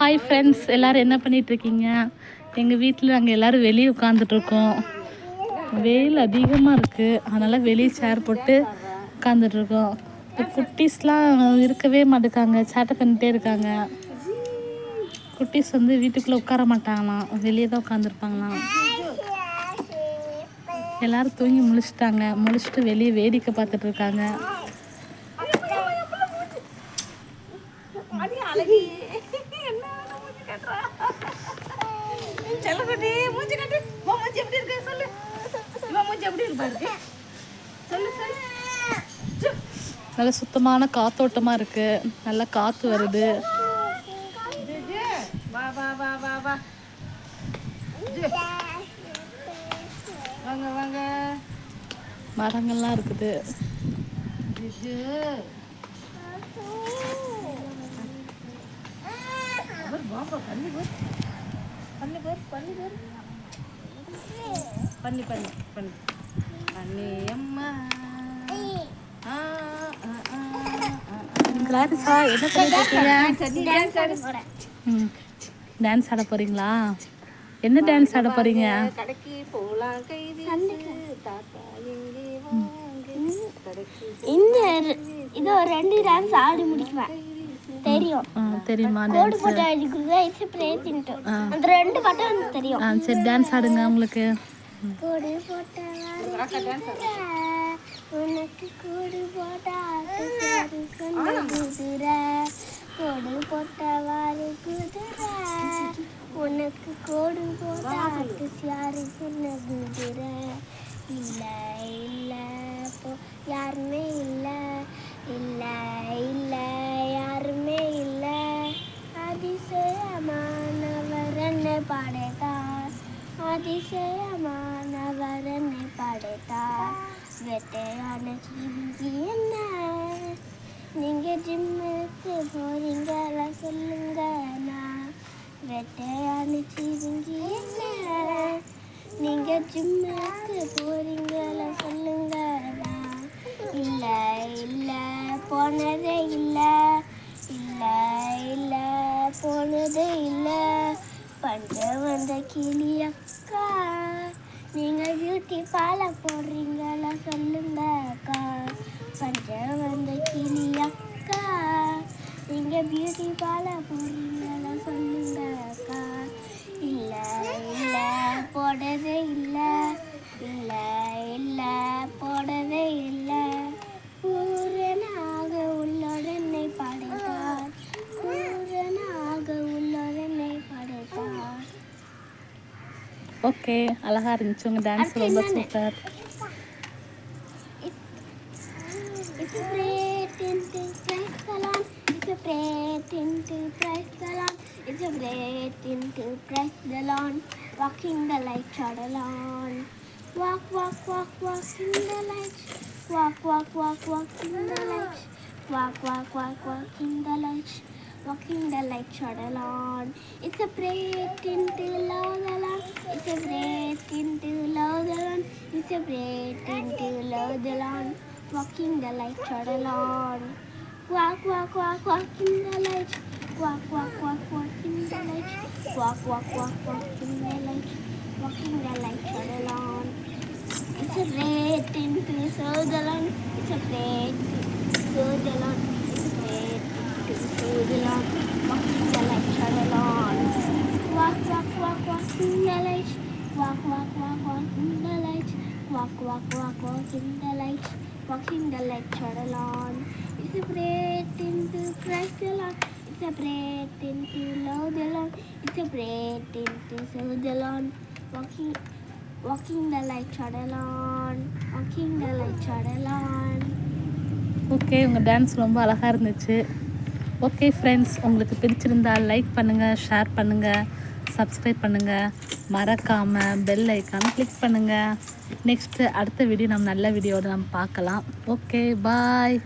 Hi friends, எல்லோரும் என்ன பண்ணிகிட்ருக்கீங்க? எங்கள் வீட்டில் நாங்கள் எல்லோரும் வெளியே உட்காந்துட்ருக்கோம். வெயில் அதிகமாக இருக்குது, அதனால் வெளியே சேர் போட்டு உட்காந்துட்ருக்கோம். இந்த குட்டீஸ்லாம் இருக்கவே மாட்டேக்காங்க, சேட்டை பண்ணிகிட்டே இருக்காங்க. குட்டீஸ் வந்து வீட்டுக்குள்ளே உட்கார மாட்டாங்களாம், வெளியே தான் உட்காந்துருப்பாங்களாம். எல்லோரும் தூங்கி முழிச்சிட்டாங்க, முழிச்சிட்டு வெளியே வேடிக்கை பார்த்துட்ருக்காங்க. நல்ல சுத்தமான காத்தோட்டமாக இருக்குது, நல்லா காற்று வருது. மரங்கள்லாம் இருக்குது. கிளாரிஸா, என்ன பண்ணிருக்கீங்க? டான்ஸ் ஆட போறீங்களா? என்ன டான்ஸ் ஆட போறீங்க? இதோ 2 டான்ஸ் ஆடி முடிக்குவேன். தெரியும், தெரியுமா? கோடு போட்டு அடிக்குது, இஸ் பிரேசின்ட் அந்த 2 பாட்டும் தெரியும். சரி, டான்ஸ் ஆடுங்க. உங்களுக்கு கோடு போட்ட உனக்கு கோடு போட்டா குதிரை, கோடு போட்டவாறு குதிரை, உனக்கு கோடு போட்டா யாரு சொன்ன குதிரை. இல்லை இல்லை போ, யாருமே இல்லை, இல்லை இல்லை யாருமே இல்லை. அதிசயமானவர் என்னை படைத்தார், அதிசயமானவர் என்னை படைத்தார். வெட்டையான ஜிம்கி என்ன, நீங்கள் ஜிம்முக்கு போறீங்களா சொல்லுங்க. நான் வெட்டையான ஜிம்கி என்ன, நீங்கள் ஜிம்முக்கு போறீங்களா சொல்லுங்க. நான் இல்லை இல்லை போனதே இல்லை, இல்லை இல்லை போனதே இல்லை. பண்ட வந்த கிளி அக்கா, நீங்கள் பியூட்டி பால போடுறீங்களா சொல்லுங்க அக்கா. பண்ட வந்த கிளி அக்கா, நீங்கள் பியூட்டி பால போடுறீங்களா சொல்லுங்க அக்கா. இல்லை இல்லை போடவே இல்லை, இல்லை இல்லை போடவே இல்லை. பூரணாக உள்ளோடனை படைத்தார், பூரணாக உள்ளோடனை படைத்தார். ஓகே, அழகா இருந்துச்சு உங்க டான்ஸ், ரொம்ப super. It's a great thing to praise the Lord. It's a great thing to praise the Lord. It's a great thing to praise the Lord. Walking the light, trod along. Walk, walk, walk, walk in the light. Walk, walk, walk, walk in the light. Walk, walk, walk, walk in the light. Walking the light, trod along. It's a great thing to love the Lord. It's a great thing to love the Lord. It's a great thing to love the Lord. Walking the light, trod along. Walk, walk, walk, walk in the light. Walk, walk, walk, walk in the light. Walk, walk, walk, walk in the light. Walking the light, trod along. It's a great thing to serve the Lord. It's a great thing to serve the Lord. It's a great thing to serve the Lord. Walking the light, trod along. Walk, walk, walk, walk in the light. Walk, walk, walk, walk in the light. Walk, walk, walk, walk in the light. Walking the light, trod along. It's a great thing to praise the Lord. It's a great thing to love the Lord. It's a great thing to serve the Lord. Walking the light, trod along. Walking the light, trod along. Okay, உங்கள் dance ரொம்ப அழகாக இருந்துச்சு. Okay friends, உங்களுக்கு பிடிச்சிருந்தால் like பண்ணுங்கள், share பண்ணுங்கள், subscribe பண்ணுங்கள், மறக்காமல் பெல் ஐக்கான் கிளிக் பண்ணுங்கள். நெக்ஸ்ட்டு அடுத்த வீடியோ நம்ம நல்ல வீடியோவோடு நம்ம பார்க்கலாம். ஓகே, பாய்.